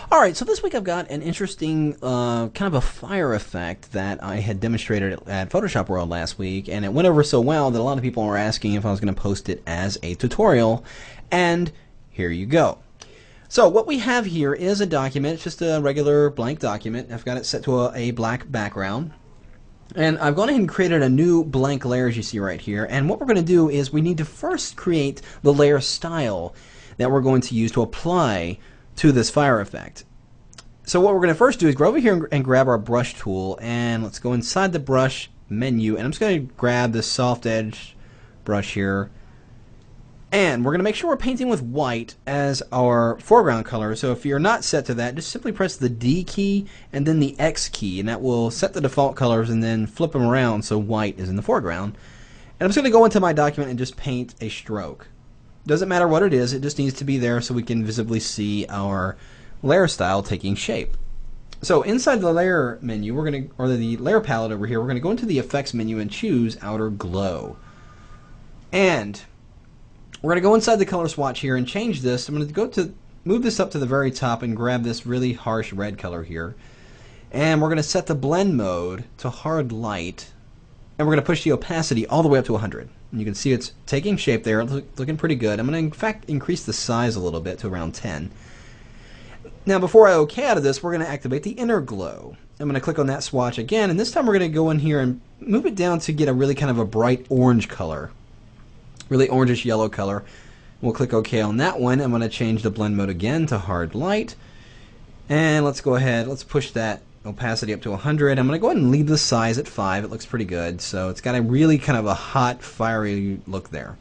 Alright, so this week I've got an interesting kind of a fire effect that I had demonstrated at Photoshop World last week, and it went over so well that a lot of people were asking if I was going to post it as a tutorial, and here you go. So what we have here is a document. It's just a regular blank document. I've got it set to a black background. And I've gone ahead and created a new blank layer, as you see right here. And what we're going to do is we need to first create the layer style that we're going to use to apply to this fire effect. So what we're going to first do is go over here and grab our brush tool, and let's go inside the brush menu, and I'm just going to grab this soft edge brush here, and we're going to make sure we're painting with white as our foreground color. So if you're not set to that, just simply press the D key and then the X key, and that will set the default colors and then flip them around so white is in the foreground. And I'm just going to go into my document and just paint a stroke. Doesn't matter what it is, it just needs to be there so we can visibly see our layer style taking shape. So inside the layer menu, we're going to, or the layer palette over here, we're going to go into the effects menu and choose outer glow. And we're going to go inside the color swatch here and change this. I'm going to move this up to the very top and grab this really harsh red color here. And we're going to set the blend mode to hard light. And we're going to push the opacity all the way up to 100. And you can see it's taking shape there, looking pretty good. I'm going to, in fact, increase the size a little bit to around 10. Now, before I OK out of this, we're going to activate the inner glow. I'm going to click on that swatch again, and this time we're going to go in here and move it down to get a really kind of a bright orange color. Really orangish yellow color. We'll click OK on that one. I'm going to change the blend mode again to hard light. And let's go ahead, let's push that opacity up to 100. I'm going to go ahead and leave the size at 5. It looks pretty good. So it's got a really kind of a hot, fiery look there.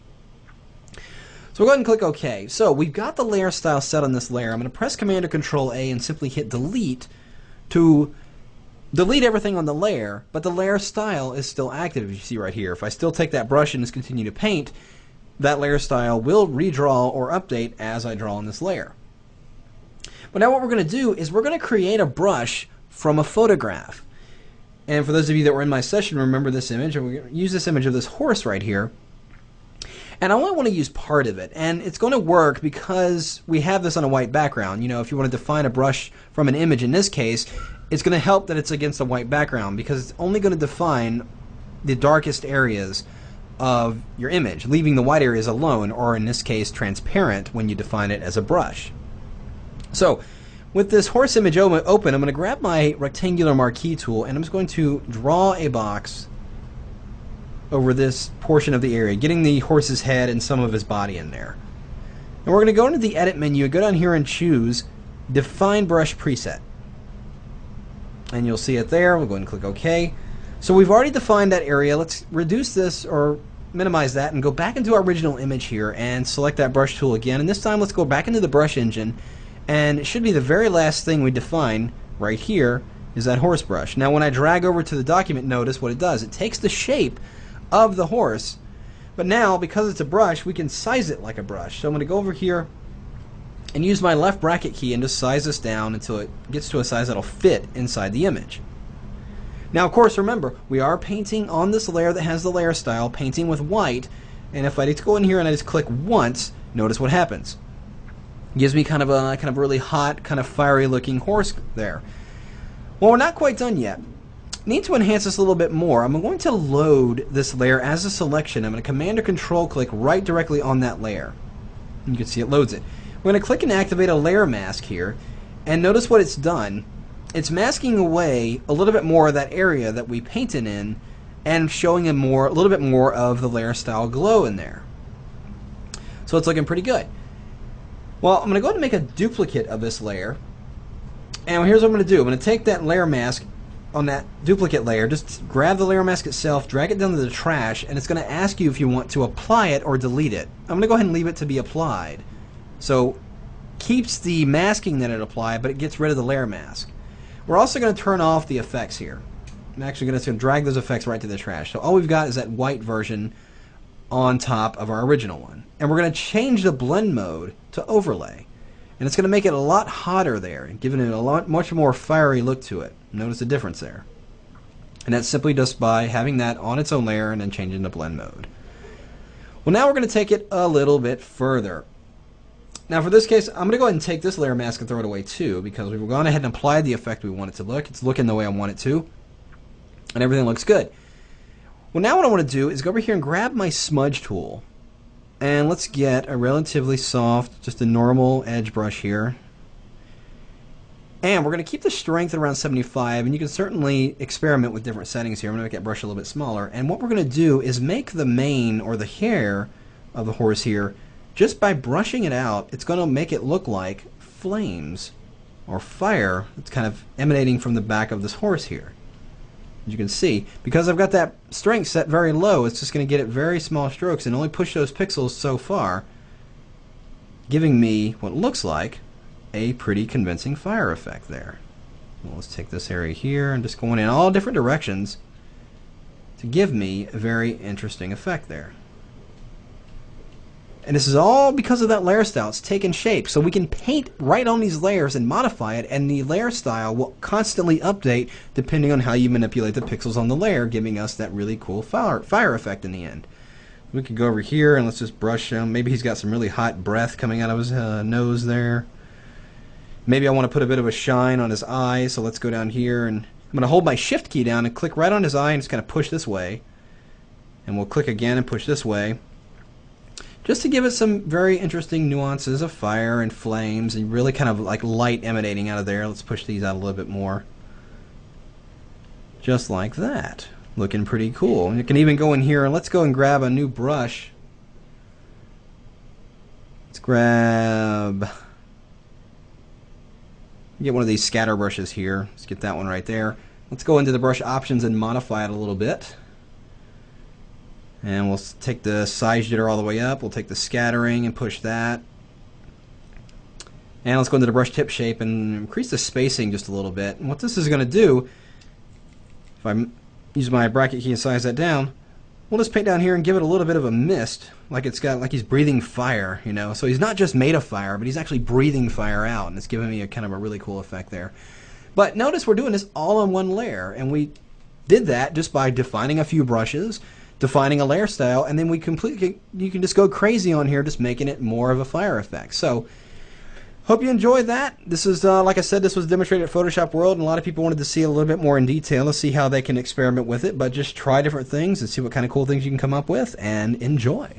So we'll go ahead and click OK. So we've got the layer style set on this layer. I'm going to press Command or Control A and simply hit delete to delete everything on the layer, but the layer style is still active, as you see right here. If I still take that brush and just continue to paint, that layer style will redraw or update as I draw on this layer. But now what we're going to do is we're going to create a brush from a photograph. And for those of you that were in my session, remember this image, and we're going to use this image of this horse right here. And I only want to use part of it, and it's going to work because we have this on a white background. You know, if you want to define a brush from an image in this case, it's going to help that it's against a white background because it's only going to define the darkest areas of your image, leaving the white areas alone, or in this case transparent when you define it as a brush. So with this horse image open, I'm going to grab my rectangular marquee tool and I'm just going to draw a box over this portion of the area, getting the horse's head and some of his body in there. And we're going to go into the edit menu, go down here and choose Define Brush Preset. And you'll see it there. We'll go ahead and click OK. So we've already defined that area. Let's reduce this or minimize that and go back into our original image here and select that brush tool again. And this time let's go back into the brush engine, and it should be the very last thing we define right here is that horse brush. Now when I drag over to the document, notice what it does. It takes the shape of the horse, but now because it's a brush, we can size it like a brush. So I'm going to go over here and use my left bracket key and just size this down until it gets to a size that'll fit inside the image. Now of course remember, we are painting on this layer that has the layer style, painting with white, and if I just go in here and I just click once, notice what happens. It gives me kind of a really hot, kind of fiery looking horse there. Well, we're not quite done yet. Need to enhance this a little bit more. I'm going to load this layer as a selection. I'm going to Command or Control click right directly on that layer. And you can see it loads it. We're going to click and activate a layer mask here, and notice what it's done. It's masking away a little bit more of that area that we painted in and showing a little bit more of the layer style glow in there. So it's looking pretty good. Well, I'm going to go ahead and make a duplicate of this layer. And here's what I'm going to do. I'm going to take that layer mask on that duplicate layer, just grab the layer mask itself, drag it down to the trash, and it's going to ask you if you want to apply it or delete it. I'm going to go ahead and leave it to be applied. So keeps the masking that it applied, but it gets rid of the layer mask. We're also going to turn off the effects here. I'm actually going to drag those effects right to the trash. So all we've got is that white version on top of our original one. And we're going to change the blend mode to overlay. And it's going to make it a lot hotter there, giving it a much more fiery look to it. Notice the difference there. And that's simply just by having that on its own layer and then changing the blend mode. Well, now we're going to take it a little bit further. Now for this case, I'm going to go ahead and take this layer mask and throw it away too, because we've gone ahead and applied the effect we want it to look. It's looking the way I want it to, and everything looks good. Well, now what I want to do is go over here and grab my smudge tool, and let's get a relatively soft, just a normal edge brush here. And we're going to keep the strength at around 75, and you can certainly experiment with different settings here. I'm going to make that brush a little bit smaller, and what we're going to do is make the mane or the hair of the horse here, just by brushing it out, it's going to make it look like flames or fire that's kind of emanating from the back of this horse here. As you can see, because I've got that strength set very low, it's just going to get it very small strokes and only push those pixels so far, giving me what looks like a pretty convincing fire effect there. Well, let's take this area here and just going in all different directions to give me a very interesting effect there. And this is all because of that layer style. It's taken shape. So we can paint right on these layers and modify it, and the layer style will constantly update depending on how you manipulate the pixels on the layer, giving us that really cool fire effect in the end. We could go over here and let's just brush him. Maybe he's got some really hot breath coming out of his nose there. Maybe I want to put a bit of a shine on his eye, so let's go down here and I'm going to hold my shift key down and click right on his eye and just kind of push this way. And we'll click again and push this way, just to give it some very interesting nuances of fire and flames and really kind of like light emanating out of there. Let's push these out a little bit more. Just like that. Looking pretty cool. You can even go in here and let's go and grab a new brush. Let's grab... get one of these scatter brushes here. Let's get that one right there. Let's go into the brush options and modify it a little bit. And we'll take the size jitter all the way up. We'll take the scattering and push that. And let's go into the brush tip shape and increase the spacing just a little bit. And what this is going to do, if I use my bracket key and size that down, we'll just paint down here and give it a little bit of a mist, like he's breathing fire, you know. So he's not just made of fire, but he's actually breathing fire out, and it's giving me a kind of a really cool effect there. But notice we're doing this all on one layer, and we did that just by defining a few brushes, defining a layer style, and then you can just go crazy on here, just making it more of a fire effect. So hope you enjoyed that. This is, like I said, this was demonstrated at Photoshop World, and a lot of people wanted to see a little bit more in detail to see how they can experiment with it, but just try different things and see what kind of cool things you can come up with, and enjoy.